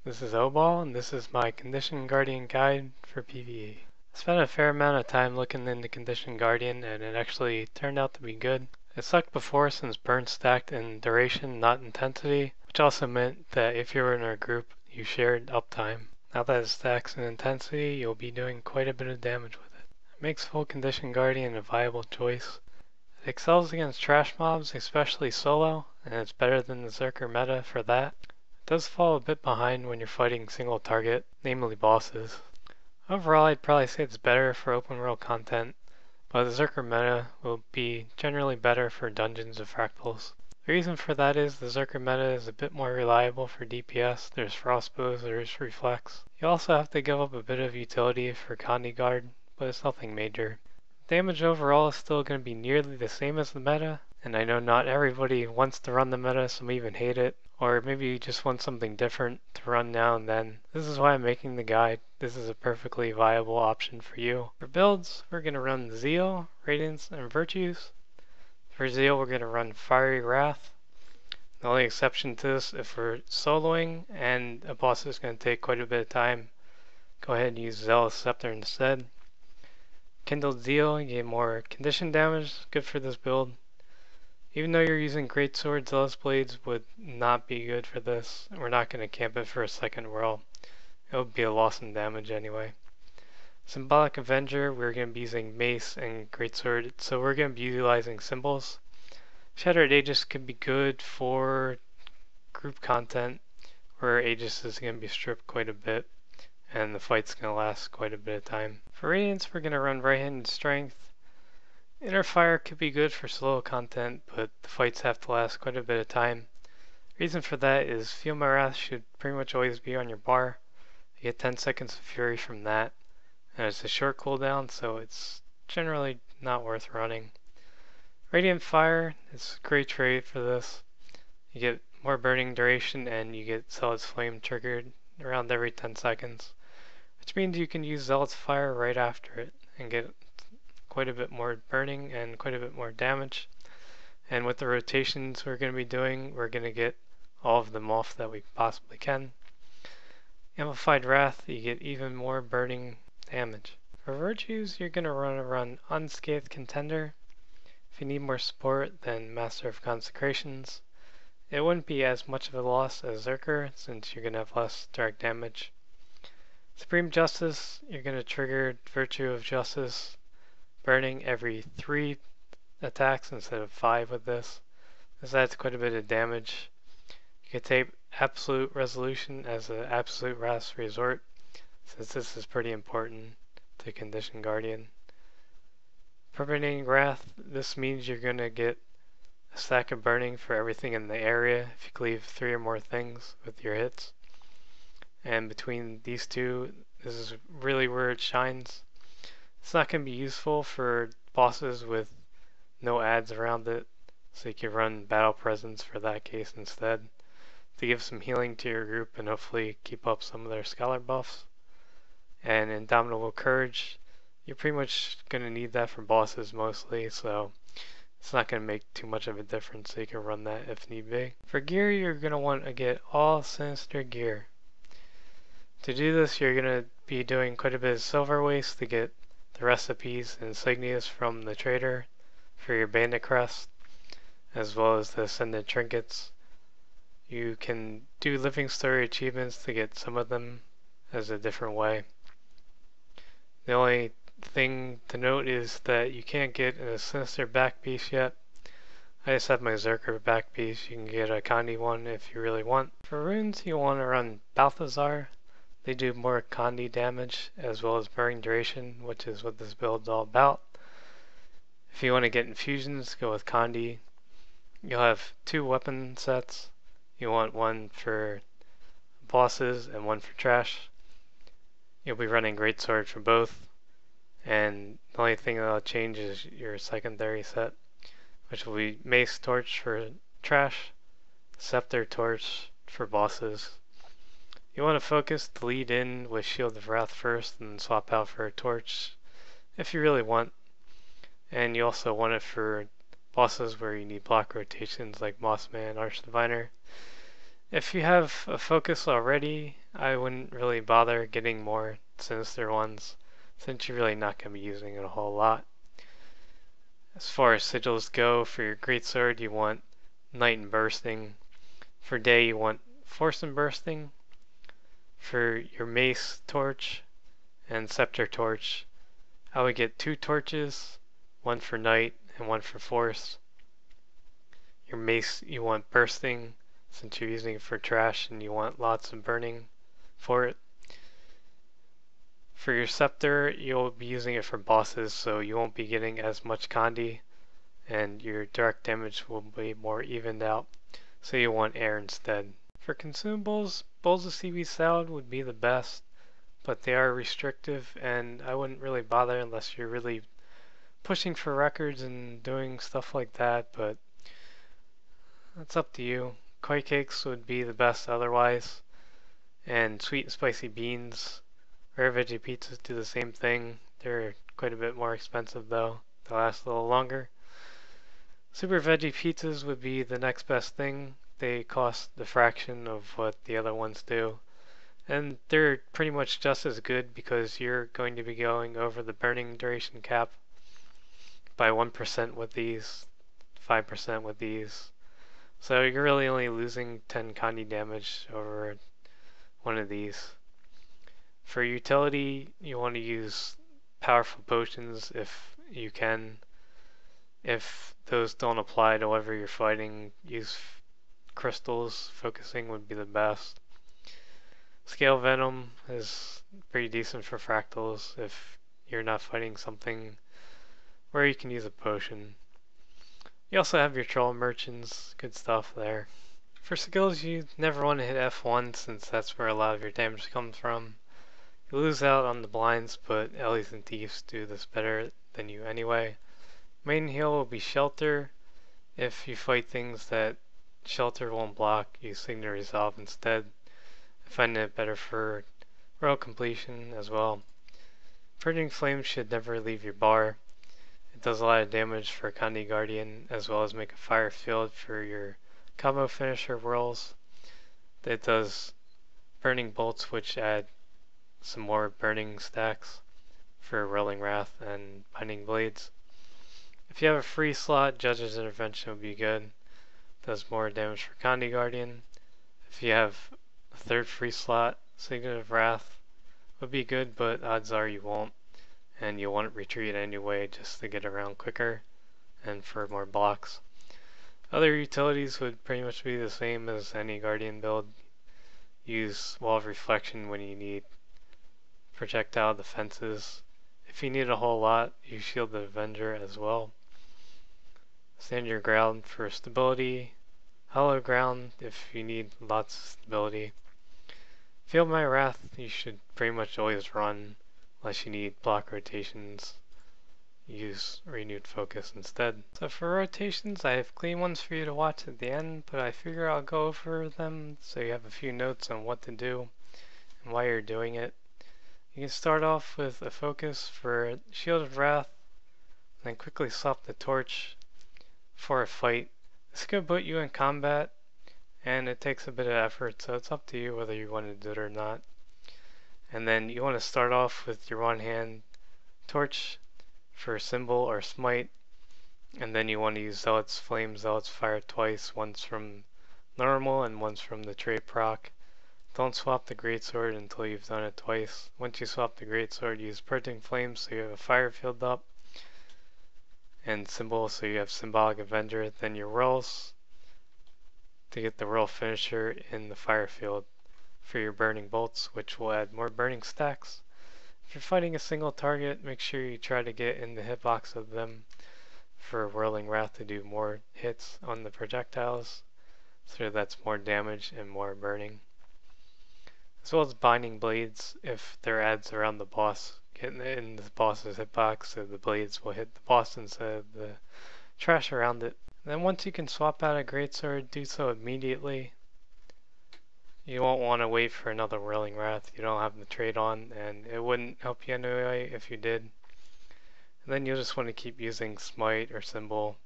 This is Obal, and this is my Condition Guardian guide for PVE. I spent a fair amount of time looking into Condition Guardian, and it actually turned out to be good. It sucked before since burn stacked in duration, not intensity, which also meant that if you were in a group, you shared uptime. Now that it stacks in intensity, you'll be doing quite a bit of damage with it. It makes full Condition Guardian a viable choice. It excels against trash mobs, especially solo, and it's better than the Zerker meta for that. It does fall a bit behind when you're fighting single target, namely bosses. Overall, I'd probably say it's better for open world content, but the Zerker meta will be generally better for dungeons of fractals. The reason for that is the Zerker meta is a bit more reliable for DPS, there's frostbows, there's reflex. You also have to give up a bit of utility for Condi guard, but it's nothing major. Damage overall is still going to be nearly the same as the meta, and I know not everybody wants to run the meta, some even hate it, or maybe you just want something different to run now and then. This is why I'm making the guide. This is a perfectly viable option for you. For builds, we're going to run Zeal, Radiance, and Virtues. For Zeal, we're going to run Fiery Wrath. The only exception to this, if we're soloing and a boss is going to take quite a bit of time, go ahead and use Zealous Scepter instead. Kindled Zeal, you get more condition damage, good for this build. Even though you're using Greatsword, Zealous Blades would not be good for this. We're not going to camp it for a second whirl. It would be a loss in damage anyway. Symbolic Avenger, we're going to be using Mace and Greatsword, so we're going to be utilizing symbols. Shattered Aegis could be good for group content, where Aegis is going to be stripped quite a bit, and the fight's going to last quite a bit of time. For Radiance, we're going to run Right-Handed Strength. Inner Fire could be good for slow content, but the fights have to last quite a bit of time. Reason for that is Feel My Wrath should pretty much always be on your bar. You get 10 seconds of Fury from that, and it's a short cooldown, so it's generally not worth running. Radiant Fire is a great trait for this. You get more burning duration, and you get Zealot's Flame triggered around every 10 seconds. Which means you can use Zealot's Fire right after it and get quite a bit more burning and quite a bit more damage. And with the rotations we're going to be doing, we're going to get all of them off that we possibly can. Amplified Wrath, you get even more burning damage. For Virtues, you're going to run Unscathed Contender. If you need more support, then Master of Consecrations. It wouldn't be as much of a loss as Zerker, since you're going to have less direct damage. Supreme Justice, you're going to trigger Virtue of Justice, burning every 3 attacks instead of 5 with this. This adds quite a bit of damage. You could take Absolute Resolution as an absolute last resort, since this is pretty important to Condition Guardian. Perpetuating Wrath, this means you're going to get a stack of burning for everything in the area if you cleave 3 or more things with your hits. And between these two, this is really where it shines. It's not going to be useful for bosses with no adds around it, so you can run Battle Presence for that case instead, to give some healing to your group and hopefully keep up some of their Scholar buffs. And Indomitable Courage, you're pretty much going to need that for bosses mostly, so it's not going to make too much of a difference, so you can run that if need be. For gear, you're going to want to get all Sinister gear. To do this, you're going to be doing quite a bit of Silver Waste to get the recipes and insignias from the trader for your Bandit Crest, as well as the Ascended Trinkets. You can do Living Story achievements to get some of them as a different way. The only thing to note is that you can't get a Sinister back piece yet. I just have my Zerker back piece. You can get a Condi one if you really want. For runes, you want to run Balthazar. They do more Condi damage as well as burning duration, which is what this build is all about. If you want to get infusions, go with Condi. You'll have 2 weapon sets. You want one for bosses and one for trash. You'll be running Greatsword for both. And the only thing that'll change is your secondary set, which will be Mace Torch for trash, Scepter Torch for bosses. You want to focus to lead in with Shield of Wrath first and swap out for a Torch if you really want. And you also want it for bosses where you need block rotations like Mossman, Archdiviner. If you have a focus already, I wouldn't really bother getting more sinister ones, since you're really not going to be using it a whole lot. As far as sigils go, for your greatsword you want Night and Bursting. For day you want Force and Bursting. For your mace torch and scepter torch, I would get 2 torches, one for night and one for force. Your mace you want bursting, since you're using it for trash and you want lots of burning for it. For your scepter, you'll be using it for bosses, so you won't be getting as much Condi, and your direct damage will be more evened out, so you want air instead. For consumables, bowls of seaweed salad would be the best, but they are restrictive, and I wouldn't really bother unless you're really pushing for records and doing stuff like that, but that's up to you. Koi cakes would be the best otherwise, and sweet and spicy beans. Rare veggie pizzas do the same thing. They're quite a bit more expensive though. They last a little longer. Super veggie pizzas would be the next best thing. They cost the fraction of what the other ones do. And they're pretty much just as good because you're going to be going over the burning duration cap by 1% with these, 5% with these. So you're really only losing 10 Condi damage over one of these. For utility, you want to use powerful potions if you can. If those don't apply to whatever you're fighting, use crystals. Focusing would be the best. Scale Venom is pretty decent for fractals if you're not fighting something where you can use a potion. You also have your troll merchants, good stuff there. For skills, you never want to hit F1 since that's where a lot of your damage comes from. You lose out on the blinds, but Ellies and Thieves do this better than you anyway. Main heal will be Shelter. If you fight things that Shelter won't block, use Signal Resolve instead. I find it better for royal completion as well. Purging Flame should never leave your bar. It does a lot of damage for Condi Guardian, as well as make a fire field for your combo finisher whirls. It does burning bolts, which add some more burning stacks for Rolling Wrath and Binding Blades. If you have a free slot, Judge's Intervention would be good. Does more damage for Condi Guardian. If you have a third free slot, Signet of Wrath would be good, but odds are you won't, and you'll want to retreat anyway just to get around quicker and for more blocks. Other utilities would pretty much be the same as any Guardian build. Use Wall of Reflection when you need projectile defenses. If you need a whole lot, use Shield the Avenger as well. Stand your ground for stability. Hollow ground if you need lots of stability. Feel My Wrath you should pretty much always run unless you need block rotations. Use Renewed Focus instead. So for rotations, I have clean ones for you to watch at the end, but I figure I'll go over them so you have a few notes on what to do and why you're doing it. You can start off with a focus for Shield of Wrath, then quickly swap the torch for a fight. This could put you in combat, and it takes a bit of effort, so it's up to you whether you want to do it or not. And then you want to start off with your one hand torch for Symbol or Smite, and then you want to use Zealot's Flame, Zealot's Fire twice, once from normal and once from the trait proc. Don't swap the greatsword until you've done it twice. Once you swap the greatsword, use Purging Flame so you have a fire field up, and Symbol so you have Symbolic Avenger, then your whirls to get the whirl finisher in the fire field for your burning bolts, which will add more burning stacks. If you're fighting a single target, make sure you try to get in the hitbox of them for Whirling Wrath to do more hits on the projectiles, so that's more damage and more burning. As well as Binding Blades if there are adds around the boss. Get in the boss's hitbox so the blades will hit the boss instead of the trash around it. Then once you can swap out a greatsword, do so immediately. You won't want to wait for another Whirling Wrath. You don't have the trait on, and it wouldn't help you anyway if you did. And then you'll just want to keep using Smite or Symbol,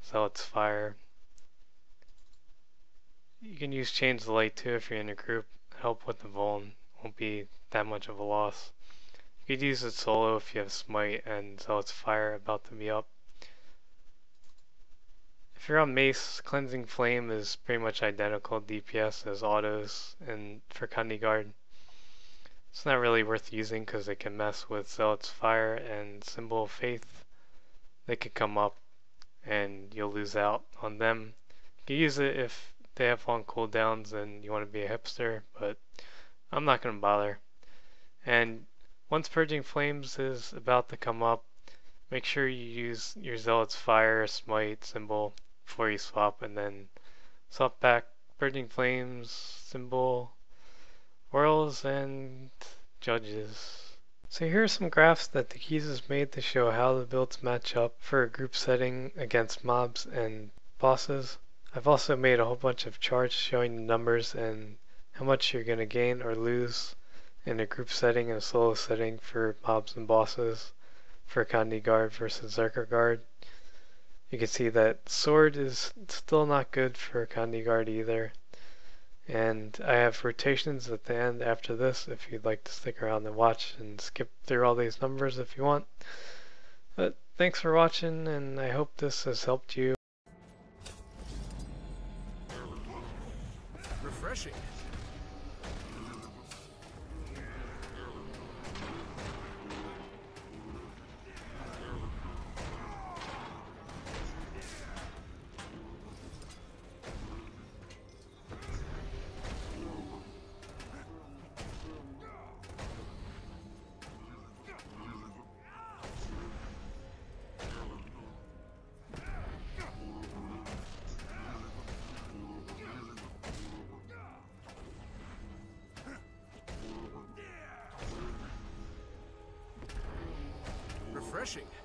Zealot's Fire. You can use Change the Light too if you're in a group. It help with the Vuln. Won't be that much of a loss. You could use it solo if you have Smite and Zealot's Fire about to be up. If you're on Mace, Cleansing Flame is pretty much identical DPS as autos and for Condi Guard. It's not really worth using because it can mess with Zealot's Fire and Symbol of Faith. They could come up and you'll lose out on them. You can use it if they have long cooldowns and you want to be a hipster, but I'm not going to bother. And once Purging Flames is about to come up, make sure you use your Zealot's Fire, Smite, Symbol before you swap, and then swap back Purging Flames, Symbol, Whirls, and Judges. So here are some graphs that the Keys has made to show how the builds match up for a group setting against mobs and bosses. I've also made a whole bunch of charts showing the numbers and how much you're going to gain or lose in a group setting and a solo setting for mobs and bosses for Condi Guard versus Zerker Guard. You can see that Sword is still not good for Condi Guard either. And I have rotations at the end after this if you'd like to stick around and watch and skip through all these numbers if you want. But thanks for watching, and I hope this has helped you. Refreshing. Refreshing.